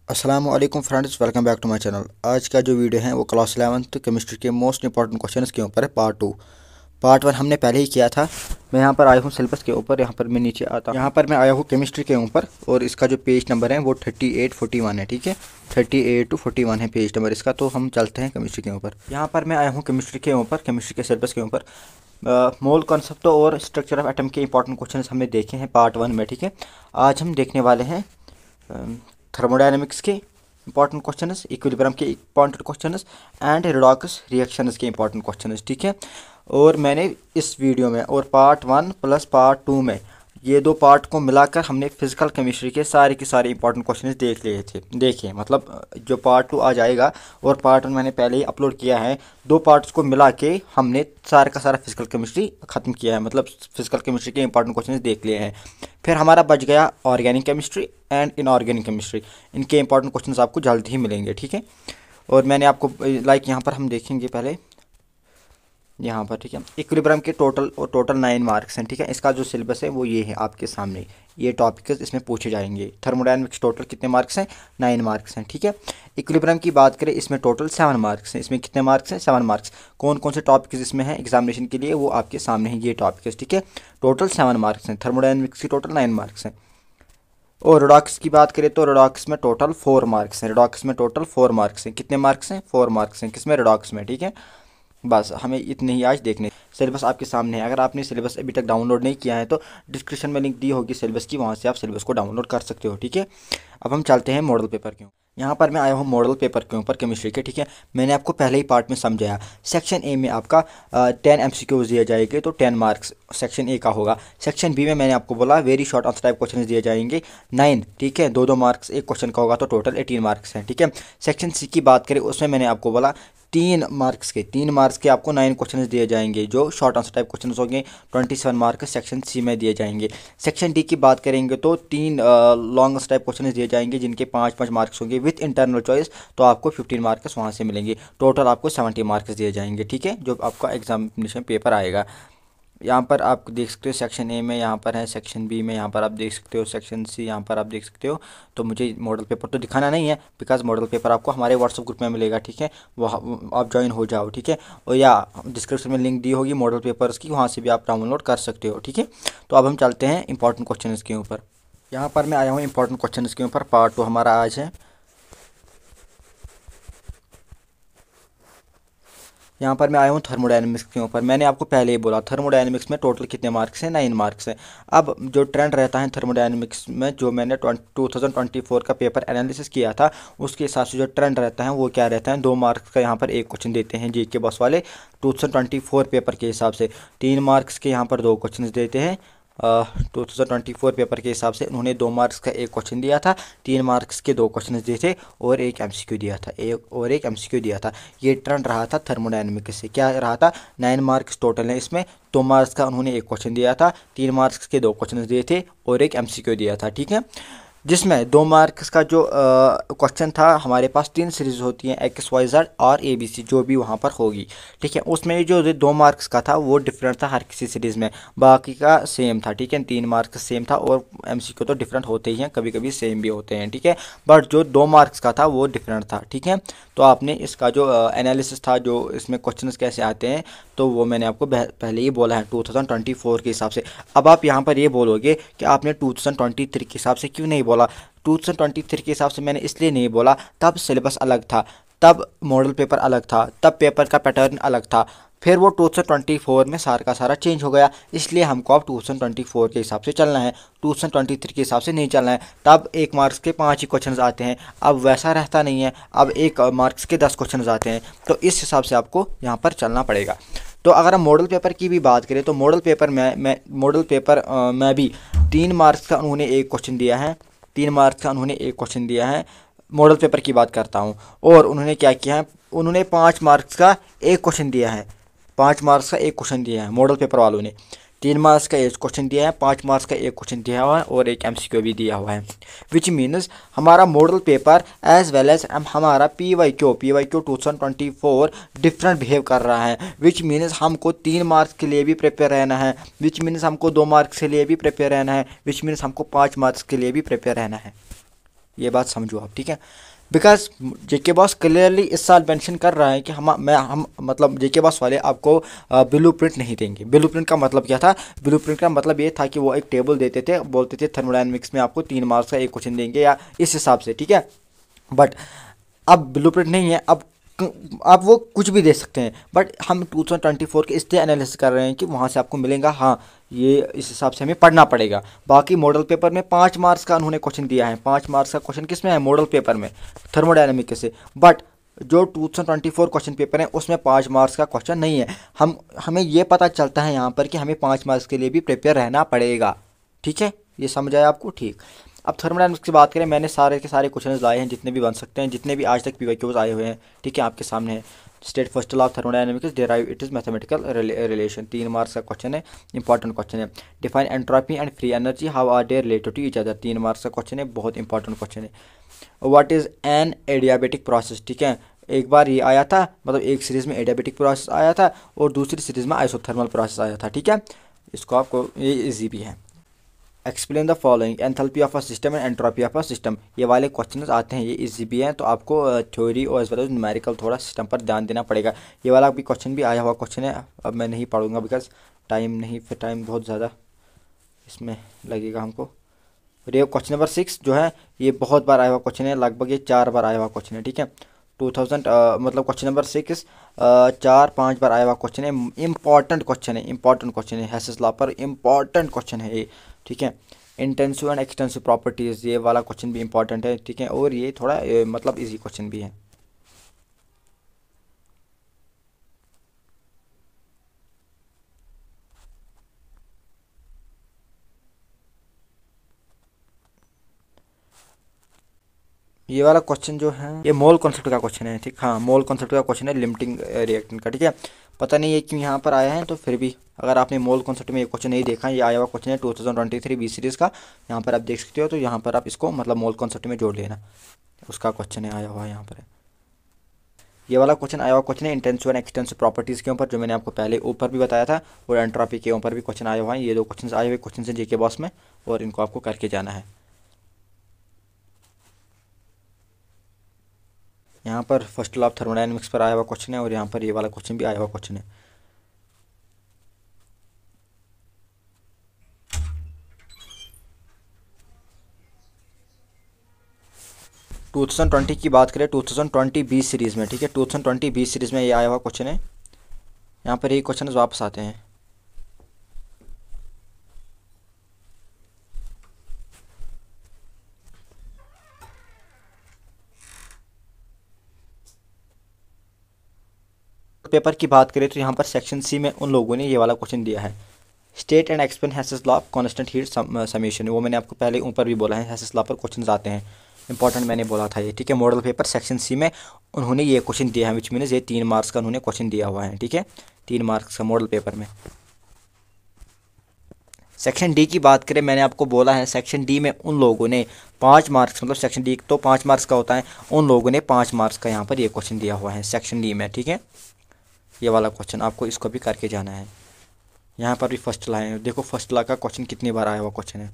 अस्सलामुअलैकुम friends, welcome back to my channel. आज का जो वीडियो है वो क्लास 11th केमिस्ट्री के मोस्ट इंपॉर्टेंट क्वेश्चंस के ऊपर है। पार्ट 1 हमने पहले ही किया था। मैं यहाँ पर आया हूँ सिलेबस के ऊपर। यहाँ पर मैं नीचे आता हूँ, यहाँ पर मैं आया हूँ केमिस्ट्री के ऊपर और इसका जो पेज नंबर है वो 38-41 है। ठीक है, 38 to 41 है पेज नंबर इसका। तो हम चलते हैं केमिस्ट्री के ऊपर। यहाँ पर मैं आया हूँ केमिस्ट्री के ऊपर, केमिस्ट्री के सिलेबस के ऊपर। मोल कॉन्सेप्ट और स्ट्रक्चर ऑफ एटम के इंपॉर्टेंट क्वेश्चन हमने देखे हैं पार्ट 1 में। ठीक है, आज हम देखने वाले हैं थर्मोडायनेमिक्स के इंपॉर्टेंट क्वेश्चंस, इक्विलिब्रियम के important questions and redox reactions के इंपॉर्टेंट क्वेश्चंस। ठीक है, और मैंने इस वीडियो में और पार्ट 1 प्लस पार्ट 2 में ये दो पार्ट को मिलाकर हमने फिजिकल केमिस्ट्री के सारे के सारे इंपॉर्टेंट क्वेश्चंस देख लिए थे। देखिए मतलब जो पार्ट 2 आ जाएगा और पार्ट 1 मैंने पहले ही अपलोड किया है, दो पार्ट्स को मिला के हमने सारा का सारा फिजिकल केमिस्ट्री ख़त्म किया है। मतलब फिजिकल केमिस्ट्री के इंपॉर्टेंट क्वेश्चंस देख लिए हैं। फिर हमारा बच गया organic chemistry and inorganic chemistry. इनके इंपॉर्टेंट क्वेश्चंस आपको जल्द ही मिलेंगे। ठीक है, और मैंने आपको यहाँ पर हम देखेंगे पहले यहाँ पर। ठीक है, इक्विलिब्रियम के टोटल 9 मार्क्स हैं। ठीक है, इसका जो सिलेबस है वो ये है आपके सामने। ये टॉपिक्स इसमें पूछे जाएंगे। थर्मोडायनेमिक्स टोटल कितने मार्क्स हैं? 9 मार्क्स हैं। ठीक है, इक्विलिब्रियम की बात करें, इसमें टोटल 7 मार्क्स हैं। इसमें कितने मार्क्स हैं? 7 मार्क्स। कौन कौन से टॉपिक्स इसमें हैं एग्जामिनेशन के लिए, वो आपके सामने हैं ये टॉपिक्स। ठीक है, टोटल 7 मार्क्स हैं। थर्मोडायनेमिक्स की टोटल 9 मार्क्स हैं। और रेडॉक्स की बात करें तो रेडॉक्स में टोटल 4 मार्क्स हैं। रेडॉक्स में टोटल 4 मार्क्स हैं। कितने मार्क्स हैं? 4 मार्क्स हैं। किसमें? रेडॉक्स में। ठीक है, बस हमें इतने ही आज देखने। सिलेबस आपके सामने है। अगर आपने सिलेबस अभी तक डाउनलोड नहीं किया है तो डिस्क्रिप्शन में लिंक दी होगी सिलेबस की, वहाँ से आप सिलेबस को डाउनलोड कर सकते हो। ठीक है, अब हम चलते हैं मॉडल पेपर के ऊपर। यहाँ पर मैं आया हूँ मॉडल पेपर के ऊपर केमिस्ट्री के। ठीक है, मैंने आपको पहले ही पार्ट में समझाया। सेक्शन ए में आपका 10 MCQs दिए जाएंगे, तो 10 मार्क्स सेक्शन ए का होगा। सेक्शन बी में मैंने आपको बोला very short answer type question दिए जाएंगे 9। ठीक है, 2-2 मार्क्स एक क्वेश्चन का होगा, तो टोटल 18 मार्क्स हैं। ठीक है, सेक्शन सी की बात करें, उसमें मैंने आपको बोला 3 मार्क्स के आपको 9 क्वेश्चन दिए जाएंगे, जो शॉर्ट आंसर टाइप क्वेश्चन होंगे। 27 मार्क्स सेक्शन सी में दिए जाएंगे। सेक्शन डी की बात करेंगे तो 3 लॉन्ग आंसर टाइप क्वेश्चन दिए जाएंगे, जिनके 5-5 मार्क्स होंगे विथ इंटरनल चॉइस, तो आपको 15 मार्क्स वहाँ से मिलेंगे। टोटल आपको 70 मार्क्स दिए जाएंगे। ठीक है, जो आपका एग्जामिनेशन पेपर आएगा। यहाँ पर आप देख सकते हो सेक्शन ए में यहाँ पर है, सेक्शन बी में यहाँ पर आप देख सकते हो, सेक्शन सी यहाँ पर आप देख सकते हो। तो मुझे मॉडल पेपर तो दिखाना नहीं है, बिकॉज मॉडल पेपर आपको हमारे व्हाट्सअप ग्रुप में मिलेगा। ठीक है, वह आप ज्वाइन हो जाओ। ठीक है, और या डिस्क्रिप्शन में लिंक दी होगी मॉडल पेपर्स की, वहाँ से भी आप डाउनलोड कर सकते हो। ठीक है, तो अब हम चलते हैं इंपॉर्टेंट क्वेश्चन के ऊपर। यहाँ पर मैं आया हूँ इंपॉर्टेंट क्वेश्चन के ऊपर। पार्ट 2 हमारा आज है। यहाँ पर मैं आया हूँ थर्मोडायनेमिक्स के ऊपर। मैंने आपको पहले ही बोला थर्मोडायनेमिक्स में टोटल कितने मार्क्स हैं? 9 मार्क्स हैं। अब जो ट्रेंड रहता है थर्मोडायनेमिक्स में, जो मैंने 2024 का पेपर एनालिसिस किया था, उसके हिसाब से जो ट्रेंड रहता है वो क्या रहता है? 2 मार्क्स का यहाँ पर एक क्वेश्चन देते हैं जी के बॉस वाले 2024 पेपर के हिसाब से। 3 मार्क्स के यहाँ पर 2 क्वेश्चन देते हैं। 2024 पेपर के हिसाब से उन्होंने 2 मार्क्स का एक क्वेश्चन दिया था, 3 मार्क्स के 2 क्वेश्चन दिए थे और एक MCQ दिया था, एक MCQ दिया था। ये ट्रेंड रहा था थर्मोडायनेमिक्स से। क्या रहा था? 9 मार्क्स टोटल है इसमें। 2 मार्क्स का उन्होंने एक क्वेश्चन दिया था, 3 मार्क्स के 2 क्वेश्चन दिए थे और एक MCQ दिया था। ठीक है, जिसमें 2 मार्क्स का जो क्वेश्चन था, हमारे पास 3 सीरीज होती हैं, XYZ और ABC, जो भी वहाँ पर होगी। ठीक है, उसमें जो 2 मार्क्स का था वो डिफरेंट था हर किसी सीरीज़ में, बाकी का सेम था। ठीक है, 3 मार्क्स सेम था और MCQ तो डिफरेंट होते ही हैं, कभी कभी सेम भी होते हैं। ठीक है, बट जो 2 मार्क्स का था वो डिफरेंट था। ठीक है, तो आपने इसका जो एनालिसिस था, जो इसमें क्वेश्चन कैसे आते हैं, तो वो मैंने आपको पहले ही बोला है 2024 के हिसाब से। अब आप यहाँ पर ये बोलोगे कि आपने 2023 के हिसाब से क्यों नहीं बोला? 2023 के हिसाब से मैंने इसलिए नहीं बोला, तब सिलेबस अलग था, तब मॉडल पेपर अलग था, तब पेपर का पैटर्न अलग था। फिर वो 2024 में सारा का सारा चेंज हो गया, इसलिए हमको अब 2024 के हिसाब से चलना है, 2023 के हिसाब से नहीं चलना है। तब 1 मार्क्स के 5 ही क्वेश्चन आते हैं, अब वैसा रहता नहीं है, अब 1 मार्क्स के 10 क्वेश्चन आते हैं। तो इस हिसाब से आपको यहाँ पर चलना पड़ेगा। तो अगर हम मॉडल पेपर की भी बात करें तो मॉडल पेपर में भी 3 मार्क्स का उन्होंने एक क्वेश्चन दिया है, 3 मार्क्स का उन्होंने एक क्वेश्चन दिया है। मॉडल पेपर की बात करता हूँ। और उन्होंने क्या किया है? उन्होंने 5 मार्क्स का एक क्वेश्चन दिया है, 5 मार्क्स का एक क्वेश्चन दिया है मॉडल पेपर वालों ने। 3 मार्क्स का एक क्वेश्चन दिया है, 5 मार्क्स का एक क्वेश्चन दिया हुआ है और एक MCQ भी दिया हुआ है। विच मीन्स हमारा model paper as well as हमारा PYQ 2024 डिफरेंट बिहेव कर रहा है। विच मीन्स हमको 3 मार्क्स के लिए भी प्रिपेयर रहना है, विच मीन्स हमको 2 मार्क्स के लिए भी प्रिपेयर रहना है, विच मीन्स हमको 5 मार्क्स के लिए भी प्रिपेयर रहना है। ये बात समझो आप, ठीक है। बिकॉज जेके बॉस क्लियरली इस साल मेंशन कर रहा है कि हम मतलब जेके बॉस वाले आपको ब्लू प्रिंट नहीं देंगे। ब्लू प्रिंट का मतलब क्या था? ब्लू प्रिंट का मतलब ये था कि वो एक टेबल देते थे, बोलते थे थर्मोडायनेमिक्स में आपको 3 मार्क्स का एक क्वेश्चन देंगे या इस हिसाब से, ठीक है। बट अब ब्लू प्रिंट नहीं है, अब आप वो कुछ भी दे सकते हैं। बट हम 2024 के इसलिए एनालिसिस कर रहे हैं कि वहाँ से आपको मिलेगा, हाँ ये इस हिसाब से हमें पढ़ना पड़ेगा। बाकी मॉडल पेपर में 5 मार्क्स का उन्होंने क्वेश्चन दिया है। 5 मार्क्स का क्वेश्चन किस में है? मॉडल पेपर में, थर्मोडायनेमिक से। बट जो 2024 क्वेश्चन पेपर है उसमें 5 मार्क्स का क्वेश्चन नहीं है। हमें ये पता चलता है यहाँ पर कि हमें 5 मार्क्स के लिए भी प्रिपेयर रहना पड़ेगा, ठीक है। ये समझ आया आपको? ठीक। अब थर्मोडायनेमिक्स की बात करें, मैंने सारे के सारे क्वेश्चन लाए हैं जितने भी बन सकते हैं, जितने भी आज तक पीवाईक्यूज आए हुए हैं, ठीक है, आपके सामने है। State first law of thermodynamics derive it is mathematical relation, 3 marks का क्वेश्चन है, इंपॉर्टेंट क्वेश्चन है। Define entropy and free energy, how are they related to each other, 3 marks का क्वेश्चन है, बहुत इंपॉर्टेंट क्वेश्चन है। What is an adiabatic process, ठीक है, एक बार ये आया था, मतलब एक सीरीज में एडियाबेटिक प्रोसेस आया था और दूसरी सीरीज में आइसोथर्मल प्रोसेस आया था, ठीक है। इसको आपको, ये इजी भी है। Explain the following, enthalpy of a system and entropy of a system, ये वाले क्वेश्चन आते हैं, ये इजी भी हैं। तो आपको थ्योरी और एज वेल एज न्यूमेरिकल थोड़ा सिस्टम पर ध्यान देना पड़ेगा। ये वाला भी क्वेश्चन भी आया हुआ क्वेश्चन है, अब मैं नहीं पढ़ूंगा बिकॉज टाइम नहीं, फिर टाइम बहुत ज़्यादा इसमें लगेगा हमको। और ये क्वेश्चन नंबर 6 जो है ये बहुत बार आया हुआ क्वेश्चन है, लगभग ये 4 बार आया हुआ क्वेश्चन है, ठीक है। 2000 मतलब क्वेश्चन नंबर 6 4-5 बार आया हुआ क्वेश्चन है, इंपॉर्टेंट क्वेश्चन है, इंपॉर्टेंट क्वेश्चन है, हेसेस लॉ पर इंपॉर्टेंट क्वेश्चन है ये, ठीक है। इंटेंसिव एंड एक्सटेंसिव प्रॉपर्टीज़, ये वाला क्वेश्चन भी इंपॉर्टेंट है, ठीक है, और ये थोड़ा मतलब इजी क्वेश्चन भी है। ये वाला क्वेश्चन जो है ये मोल कॉन्सेप्ट का क्वेश्चन है, ठीक, हाँ मोल कॉन्सेप्ट का क्वेश्चन है, लिमिटिंग रिएक्टेंट का, ठीक है। पता नहीं ये क्यों यहाँ पर आया है, तो फिर भी अगर आपने मोल कॉन्सेप्ट में ये क्वेश्चन नहीं देखा, ये आया हुआ क्वेश्चन है 2023 बी सीरीज़ का, यहाँ पर आप देख सकते हो। तो यहाँ पर आप इसको मतलब मोल कॉन्सेप्ट में जोड़ लेना, उसका क्वेश्चन है आया हुआ है यहाँ पर। ये वाला क्वेश्चन आया हुआ क्वेश्चन है इंटेंसिव एंड एक्सटेंसिव प्रॉपर्टीज़ के ऊपर, जो मैंने आपको पहले ऊपर भी बताया था, और एंट्रोपी के ऊपर भी क्वेश्चन आया हुआ है। ये 2 क्वेश्चन आए हुए क्वेश्चन हैं जेके बॉस में, और इनको आपको करके जाना है। यहाँ पर फर्स्ट लॉ ऑफ थर्मोडायनेमिक्स पर आया हुआ क्वेश्चन है, और यहाँ पर ये वाला क्वेश्चन भी आया हुआ क्वेश्चन है। टू 2020 की बात करें, 2020 बी सीरीज़ में, ठीक है, 2020 बी सीरीज़ में ये आया हुआ क्वेश्चन है। यहाँ पर ये क्वेश्चन वापस आते हैं। पेपर की बात करें तो यहाँ पर सेक्शन सी में उन लोगों ने ये वाला क्वेश्चन दिया है, state and explain Hess's law of constant heat summation, वो मैंने आपको पहले ऊपर भी बोला है, हेसेस लॉ पर क्वेश्चन आते हैं, इंपॉर्टेंट मैंने बोला था ये, ठीक है। मॉडल पेपर सेक्शन सी में उन्होंने ये क्वेश्चन दिया है, विच मीन्स ये 3 मार्क्स का उन्होंने क्वेश्चन दिया हुआ है, ठीक है, 3 मार्क्स का मॉडल पेपर में। सेक्शन डी की बात करें, मैंने आपको बोला है सेक्शन डी में उन लोगों ने 5 मार्क्स, मतलब सेक्शन डी तो 5 मार्क्स का होता है, उन लोगों ने 5 मार्क्स का यहाँ पर ये क्वेश्चन दिया हुआ है सेक्शन डी में, ठीक है। ये वाला क्वेश्चन आपको इसको भी करके जाना है। यहाँ पर भी फर्स्ट लॉ है, देखो फर्स्ट लॉ का क्वेश्चन कितनी बार आया हुआ क्वेश्चन है।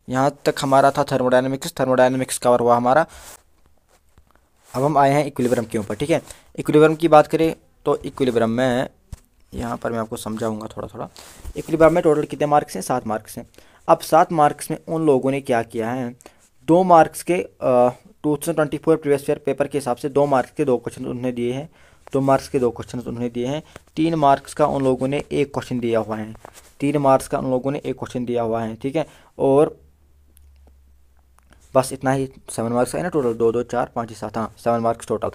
यहाँ तक हमारा था थर्मोडायनेमिक्स, थर्मोडायनेमिक्स कवर हुआ हमारा। अब हम आए हैं इक्विलिब्रियम के ऊपर, ठीक है। इक्विलिब्रियम की बात करें तो इक्विलिब्रियम में यहाँ पर मैं आपको समझाऊंगा थोड़ा थोड़ा। इक्विलिब्रियम में टोटल कितने मार्क्स हैं? 7 मार्क्स हैं। अब 7 मार्क्स में उन लोगों ने क्या किया है, 2 मार्क्स के 2024 प्रीवियस ईयर पेपर के हिसाब से 2 मार्क्स के 2 क्वेश्चन उन्होंने दिए हैं, 2 मार्क्स के 2 क्वेश्चन उन्होंने दिए हैं। 3 मार्क्स का उन लोगों ने एक क्वेश्चन दिया हुआ है, 3 मार्क्स का उन लोगों ने एक क्वेश्चन दिया हुआ है, ठीक है। और बस इतना ही, 7 मार्क्स है ना टोटल, 2 2 4 5 7, हाँ 7 मार्क्स टोटल,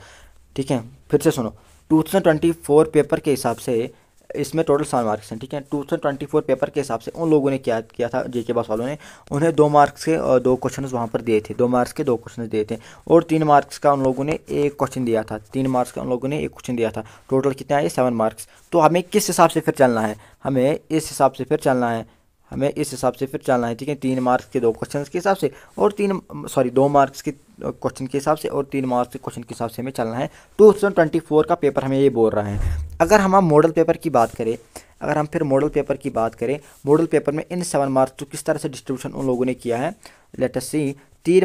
ठीक है। फिर से सुनो, 2024 पेपर के हिसाब से इसमें टोटल 7 मार्क्स हैं, ठीक है। 2024 पेपर के हिसाब से उन लोगों ने क्या किया था, जेके बॉस वालों ने, उन्हें 2 मार्क्स के 2 क्वेश्चन वहाँ पर दिए थे, 2 मार्क्स के 2 क्वेश्चन दिए थे, और 3 मार्क्स का उन लोगों ने एक क्वेश्चन दिया था, 3 मार्क्स का उन लोगों ने एक क्वेश्चन दिया था। टोटल कितने आए? 7 मार्क्स। तो हमें किस हिसाब से फिर चलना है? हमें इस हिसाब से फिर चलना है, हमें इस हिसाब से फिर चलना है, ठीक है। 3 मार्क्स के 2 क्वेश्चन के हिसाब से और 2 मार्क्स के क्वेश्चन के हिसाब से और 3 मार्क्स के क्वेश्चन के हिसाब से हमें चलना है। 2024 का पेपर हमें ये बोल रहा है। अगर हम मॉडल पेपर की बात करें, अगर हम फिर मॉडल पेपर की बात करें, मॉडल पेपर में इन 7 मार्क्स तो किस तरह से डिस्ट्रीब्यूशन उन लोगों ने किया है, लेट अस सी। 3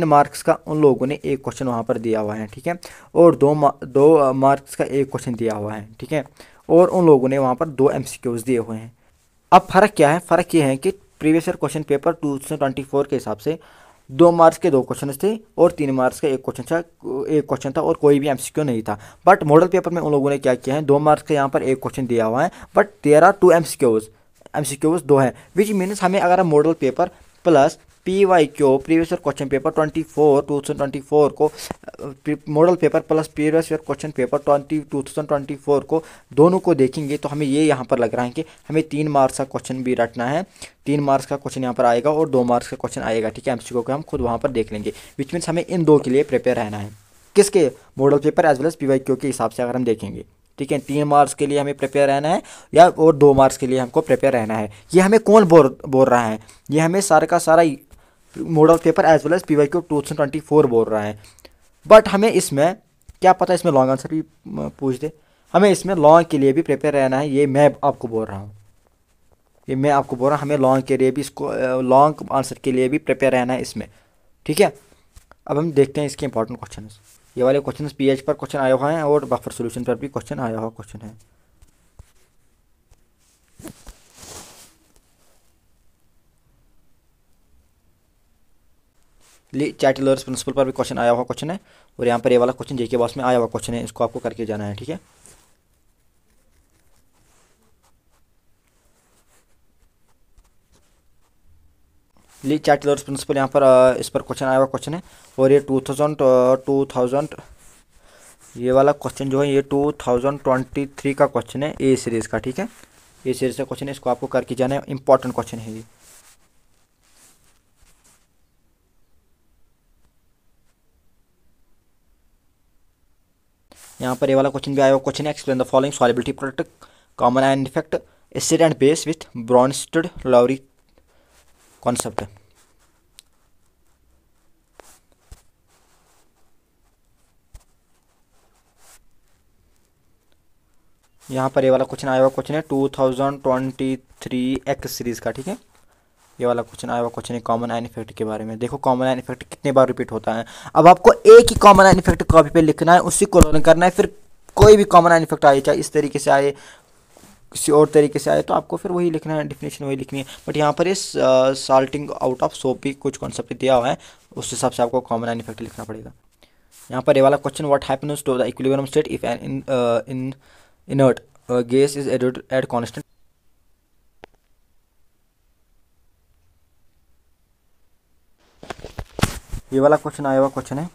मार्क्स का उन लोगों ने एक क्वेश्चन वहाँ पर दिया हुआ है, ठीक है, और 2 मार्क्स का एक क्वेश्चन दिया हुआ है, ठीक है, और उन लोगों ने वहाँ पर 2 MCQs दिए हुए हैं। अब फ़र्क क्या है, फ़र्क ये है कि प्रीवियस ईयर क्वेश्चन पेपर 2024 के हिसाब से 2 मार्क्स के 2 क्वेश्चन थे और 3 मार्क्स का एक क्वेश्चन था और कोई भी MCQ नहीं था। बट मॉडल पेपर में उन लोगों ने क्या किया है, 2 मार्क्स का यहाँ पर एक क्वेश्चन दिया हुआ है, बट देयर आर 2 MCQs 2 हैं, विच मीन्स हमें अगर हम model paper plus PYQ previous year question paper 2024 को model paper plus previous year question paper 2024 को दोनों को देखेंगे तो हमें ये यहाँ पर लग रहा है कि हमें 3 मार्क्स का क्वेश्चन भी रटना है। 3 मार्क्स का क्वेश्चन यहाँ पर आएगा और 2 मार्क्स का क्वेश्चन आएगा, ठीक है। MCQ को हम खुद वहाँ पर देख लेंगे, विच मीन्स हमें इन 2 के लिए प्रिपेयर रहना है। किसके, model paper as well as PYQ के हिसाब से अगर हम देखेंगे, ठीक है। 3 मार्क्स के लिए हमें प्रिपेयर रहना है या और 2 मार्क्स के लिए हमको प्रिपेयर रहना है। ये हमें कौन बोल रहा है, ये हमें सारा का सारा model paper as well as PYQ 2024 बोल रहा है। बट हमें इसमें क्या पता, इसमें लॉन्ग आंसर भी पूछ दे, हमें इसमें लॉन्ग के लिए भी प्रिपेयर रहना है। ये मैं आपको बोल रहा हूँ, हमें लॉन्ग के लिए भी, इसको लॉन्ग आंसर के लिए भी प्रिपेयर रहना है इसमें, ठीक है। अब हम देखते हैं इसके इंपॉर्टेंट क्वेश्चन। ये वाले क्वेश्चन PH पर क्वेश्चन आया हुआ है और बफर सोल्यूशन पर भी क्वेश्चन आया हुआ क्वेश्चन है। चैटलर्स प्रिंसिपल पर भी क्वेश्चन आया हुआ क्वेश्चन है और यहाँ पर ये वाला क्वेश्चन JK बॉस में आया हुआ क्वेश्चन है, इसको आपको करके जाना है, ठीक है। चैटलर्स प्रिंसिपल यहाँ पर इस पर क्वेश्चन आया हुआ क्वेश्चन है और ये 2000 ये वाला क्वेश्चन जो है ये 2023 का क्वेश्चन है, A सीरीज़ का, ठीक है। A सीरीज़ का क्वेश्चन है, इसको आपको करके जाना है, इंपॉर्टेंट क्वेश्चन है ये। यहाँ पर ये वाला क्वेश्चन भी आया हुआ क्वेश्चन है, explain the following solubility product common and effect acid and base with Bronsted Lowry concept. यहाँ पर ये वाला क्वेश्चन आया हुआ क्वेश्चन है 2023 X सीरीज़ का, ठीक है। ये वाला क्वेश्चन आया हुआ क्वेश्चन है कॉमन एंड इफेक्ट के बारे में। देखो कॉमन एंड इफेक्ट कितने बार रिपीट होता है। अब आपको एक ही कॉमन एंड इफेक्ट कॉपी पे लिखना है, उसी को लर्न करना है, फिर कोई भी कॉमन एंड इफेक्ट आए, चाहे इस तरीके से आए किसी और तरीके से आए, तो आपको फिर वही लिखना है, डेफिनेशन वही लिखनी है। बट यहाँ पर इस साल्टिंग आउट ऑफ सोप भी कुछ कॉन्सेप्ट दिया हुआ है, उस हिसाब से आपको कॉमन एंड इफेक्ट लिखना पड़ेगा। यहाँ पर ये वाला question, what happens to the equilibrium state if an in inert gas is at constant. ये वाला क्वेश्चन आया हुआ क्वेश्चन है,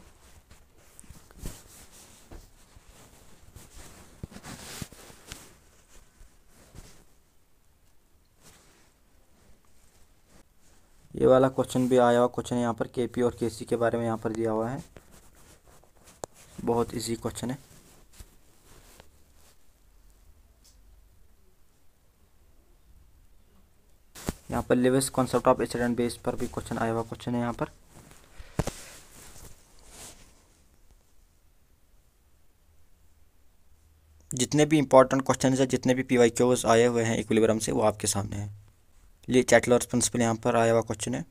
ये वाला क्वेश्चन भी आया हुआ क्वेश्चन है। यहाँ पर KP और KC के बारे में यहाँ पर दिया हुआ है, बहुत इजी क्वेश्चन है। यहाँ पर Lewis concept of acid and base पर भी क्वेश्चन आया हुआ क्वेश्चन है। यहाँ पर जितने भी इंपॉर्टेंट क्वेश्चन है, जितने भी PYQs आए हुए हैं इक्विलिब्रियम से, वो आपके सामने है। ये चैटलर्स प्रिंसिपल यहाँ पर आया हुआ क्वेश्चन है।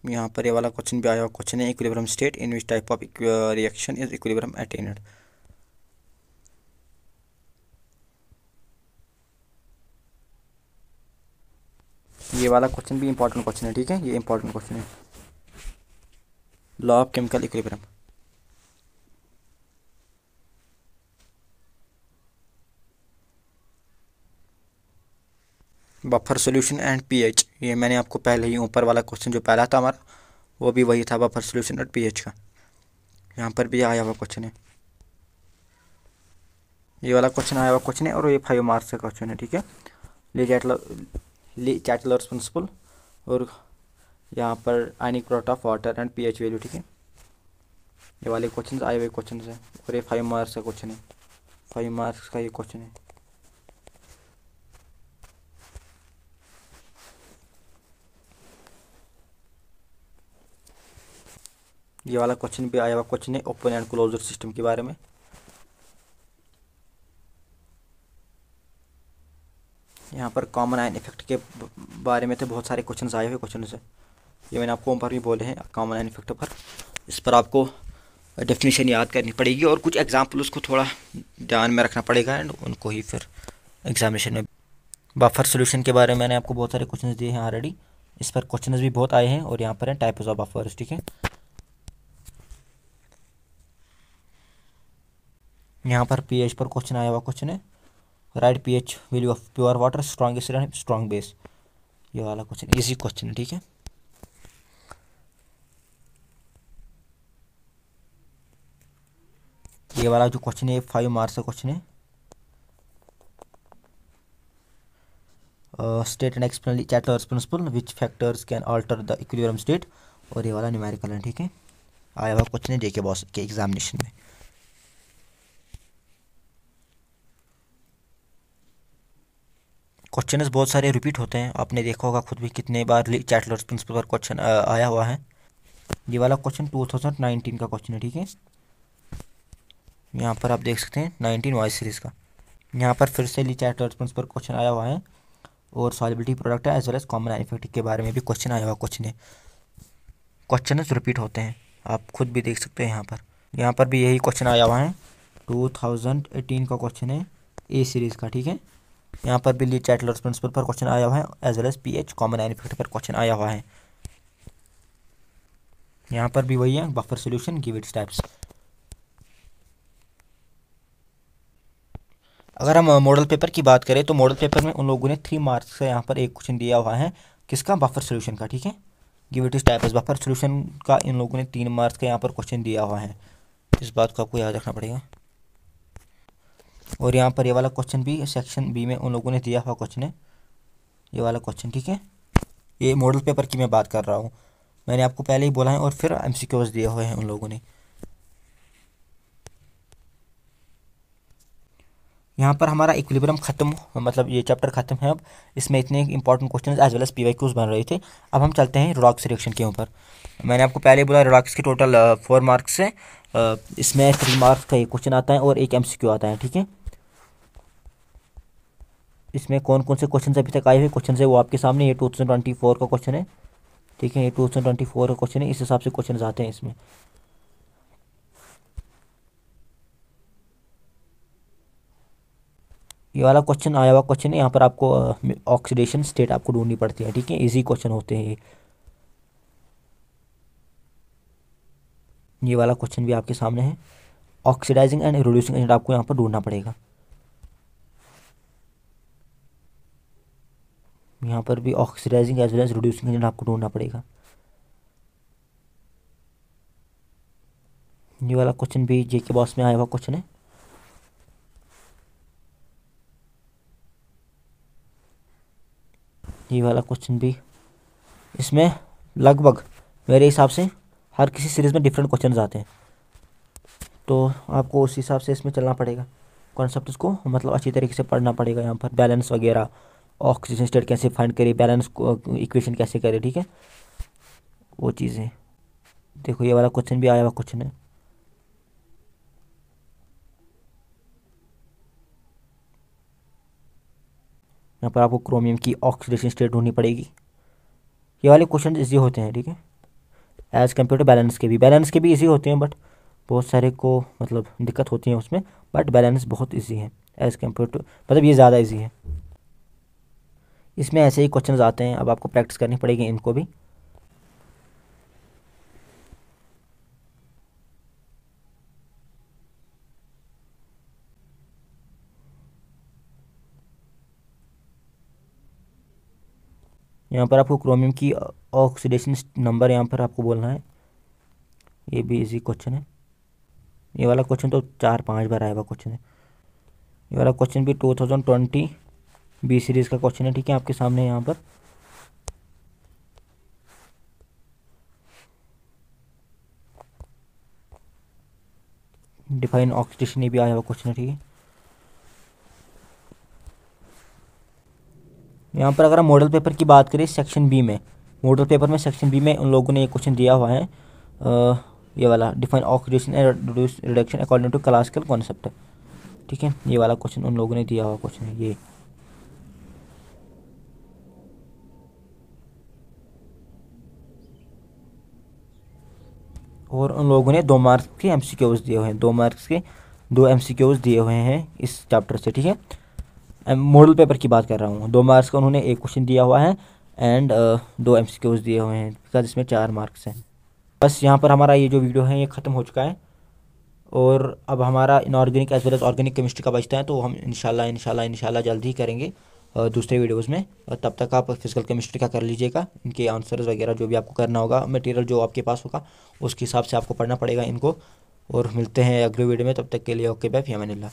यहाँ पर ये वाला क्वेश्चन भी आया हुआ क्वेश्चन है, equilibrium state in which type of reaction is equilibrium attend. ये वाला क्वेश्चन भी इंपॉर्टेंट क्वेश्चन है, ठीक है। ये इंपॉर्टेंट क्वेश्चन है, law of chemical equilibrium. Buffer solution and pH, ये मैंने आपको पहले ही ऊपर वाला क्वेश्चन जो पहला था हमारा, वो भी वही था, बफर सोल्यूशन और pH का। यहाँ पर भी आया हुआ क्वेश्चन है, ये वाला क्वेश्चन आया हुआ क्वेश्चन है और ये 5 मार्क्स का क्वेश्चन है, ठीक है। ली चैटलर्स प्रिंसिपल और यहाँ पर ionic product of water and pH value, ठीक है। ये वाले क्वेश्चन आए हुए क्वेश्चन है और ये 5 मार्क्स का क्वेश्चन है, 5 मार्क्स का ये क्वेश्चन है। ये वाला क्वेश्चन भी आया हुआ क्वेश्चन है ओपन एंड क्लोजर सिस्टम के बारे में। यहाँ पर कॉमन आयन इफेक्ट के बारे में थे बहुत सारे क्वेश्चन आए हुए क्वेश्चन से, ये मैंने आपको ऊपर भी बोले हैं कॉमन आयन इफेक्ट पर। इस पर आपको डेफिनेशन याद करनी पड़ेगी और कुछ एग्जाम्पल उसको थोड़ा ध्यान में रखना पड़ेगा एंड उनको ही फिर एग्जामिनेशन में। बफर सोल्यूशन के बारे में मैंने आपको बहुत सारे क्वेश्चन दिए हैं ऑलरेडी, इस पर क्वेश्चन भी बहुत आए हैं और यहाँ पर हैं टाइप्स ऑफ बफर्स, ठीक है। यहाँ पर पीएच पर क्वेश्चन आया हुआ क्वेश्चन है, right pH value of pure water, strong acid and strong base, ये वाला क्वेश्चन इजी क्वेश्चन है, ठीक है। ये वाला जो क्वेश्चन है 5 मार्क्स का क्वेश्चन है, state and explain Chatelier's principle which factors can alter the equilibrium state, और ये वाला न्यूमेरिकल है, ठीक है। आया हुआ क्वेश्चन है जेके बॉस के एग्जामिनेशन में। क्वेश्चन बहुत सारे रिपीट होते हैं, आपने देखा होगा खुद भी कितने बार चैटलर्स प्रिंसिपल पर क्वेश्चन आया हुआ है। ये वाला क्वेश्चन 2019 का क्वेश्चन है, ठीक है। यहाँ पर आप देख सकते हैं 19 वॉइस सीरीज़ का। यहाँ पर फिर से ली चैटलर्स प्रिंसिपल पर क्वेश्चन आया हुआ है और सॉल्युबिलिटी प्रोडक्ट है as well as common ion effect के बारे में भी क्वेश्चन आया हुआ क्वेश्चन है। क्वेश्चन रिपीट होते हैं, आप खुद भी देख सकते हैं यहाँ पर भी यही क्वेश्चन आया हुआ है। 2018 का क्वेश्चन है ए सीरीज़ का, ठीक है। यहाँ पर भी ली चैटलर्स प्रिंसिपल पर क्वेश्चन आया हुआ है as well as pH common ion effect पर क्वेश्चन आया हुआ है। यहाँ पर भी वही है, buffer solution give its types. अगर हम मॉडल पेपर की बात करें तो मॉडल पेपर में उन लोगों ने 3 मार्क्स का यहाँ पर एक क्वेश्चन दिया हुआ है, किसका, बफर सॉल्यूशन का, ठीक है। Give it is types buffer solution का इन लोगों ने 3 मार्क्स का यहाँ पर क्वेश्चन दिया हुआ है, इस बात को आपको याद रखना पड़ेगा। और यहाँ पर ये वाला क्वेश्चन भी सेक्शन बी में उन लोगों ने दिया हुआ क्वेश्चन है, ये वाला क्वेश्चन, ठीक है। ये मॉडल पेपर की मैं बात कर रहा हूँ, मैंने आपको पहले ही बोला है, और फिर एमसीक्यूज दिए हुए हैं उन लोगों ने। यहाँ पर हमारा इक्विलिब्रियम खत्म, मतलब ये चैप्टर खत्म है अब, इसमें इतने important question as well as PYQs बन रहे थे। अब हम चलते हैं रेडॉक्स रिएक्शन के ऊपर। मैंने आपको पहले बोला रेडॉक्स के टोटल 4 मार्क्स है, इसमें 3 मार्क्स का एक क्वेश्चन आता है और एक एमसीक्यू आता है, ठीक है। इसमें कौन कौन से क्वेश्चन अभी तक आए हुए क्वेश्चन है वो आपके सामने, ये 2024 का क्वेश्चन है, ठीक है। ये 2024 का क्वेश्चन है, इस हिसाब से क्वेश्चन आते हैं इसमें। ये वाला क्वेश्चन आया हुआ क्वेश्चन है, यहाँ पर आपको ऑक्सीडेशन स्टेट आपको ढूंढनी पड़ती है, ठीक है। इजी क्वेश्चन होते हैं ये वाला क्वेश्चन भी आपके सामने है, ऑक्सीडाइजिंग एंड रिड्यूसिंग एजेंट आपको यहाँ पर ढूंढना पड़ेगा। यहाँ पर भी oxidising as well as reducing agent आपको ढूंढना पड़ेगा। ये वाला क्वेश्चन भी जेके बॉस में आया हुआ क्वेश्चन है। ये वाला क्वेश्चन भी, इसमें लगभग मेरे हिसाब से हर किसी सीरीज़ में डिफरेंट क्वेश्चन आते हैं, तो आपको उस हिसाब से इसमें चलना पड़ेगा, कॉन्सेप्ट को मतलब अच्छी तरीके से पढ़ना पड़ेगा। यहाँ पर बैलेंस वगैरह, ऑक्सीजन स्टेट कैसे फाइंड करें, बैलेंस इक्वेशन कैसे करें, ठीक है, वो चीज़ें। देखो ये वाला क्वेश्चन भी आया हुआ क्वेश्चन है। यहाँ पर आपको क्रोमियम की ऑक्सीडेशन स्टेट ढूंढनी पड़ेगी। ये वाले क्वेश्चन इजी होते हैं, ठीक है, एज़ कम्पेयर टू बैलेंस के भी। बैलेंस के भी इजी होते हैं बट बहुत सारे को मतलब दिक्कत होती है उसमें, बट बैलेंस बहुत इजी है एज़ कम्पेयर टू, मतलब ये ज़्यादा इजी है। इसमें ऐसे ही क्वेश्चन आते हैं, अब आपको प्रैक्टिस करनी पड़ेगी इनको भी। यहाँ पर आपको क्रोमियम की ऑक्सीडेशन नंबर यहाँ पर आपको बोलना है, ये भी इजी क्वेश्चन है। ये वाला क्वेश्चन तो 4-5 बार आया हुआ क्वेश्चन है। ये वाला क्वेश्चन भी 2020 बी सीरीज़ का क्वेश्चन है, ठीक है, आपके सामने यहाँ पर। डिफाइन ऑक्सीडेशन ये भी आया हुआ क्वेश्चन है, ठीक है। यहाँ पर अगर हम मॉडल पेपर की बात करें सेक्शन बी में, मॉडल पेपर में सेक्शन बी में उन लोगों ने एक क्वेश्चन दिया हुआ है ये वाला define oxidation and reduction according to classical concept, ठीक है। ये वाला क्वेश्चन उन लोगों ने दिया हुआ क्वेश्चन है ये। और उन लोगों ने 2 मार्क्स के एमसीक्यूज दिए हुए हैं, 2 मार्क्स के 2 एमसीक्यूज दिए हुए हैं इस चैप्टर से, ठीक है। मॉडल पेपर की बात कर रहा हूँ। 2 मार्क्स का उन्होंने एक क्वेश्चन दिया हुआ है एंड 2 एमसीक्यूज दिए हुए हैं, बिकॉज इसमें 4 मार्क्स हैं। बस यहाँ पर हमारा ये जो वीडियो है ये ख़त्म हो चुका है, और अब हमारा inorganic as well as organic chemistry का बचता है, तो हम इंशाल्लाह जल्द ही करेंगे दूसरे वीडियोज़ में। तब तक आप फिजिकल केमिस्ट्री का कर लीजिएगा, इनके आंसर्स वगैरह जो भी आपको करना होगा, मटेरियल जो आपके पास होगा उसके हिसाब से आपको पढ़ना पड़ेगा इनको। और मिलते हैं अगले वीडियो में, तब तक के लिए ओके बाय, फ़ी अमानिल्लाह।